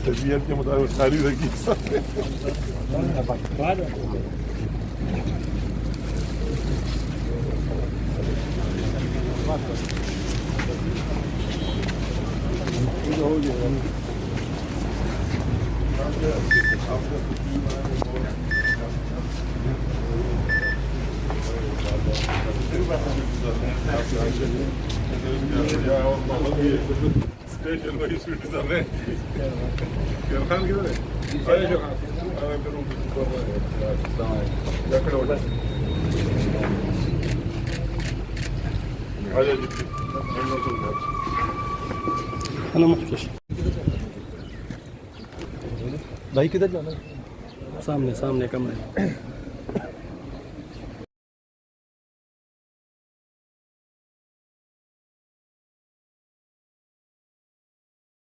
तबीयत के मुताबिक सारी रखी हो गया स्पेशल वही स्वीट चल रहे खान किधर है भाई किधर जाना? सामने सामने कमरे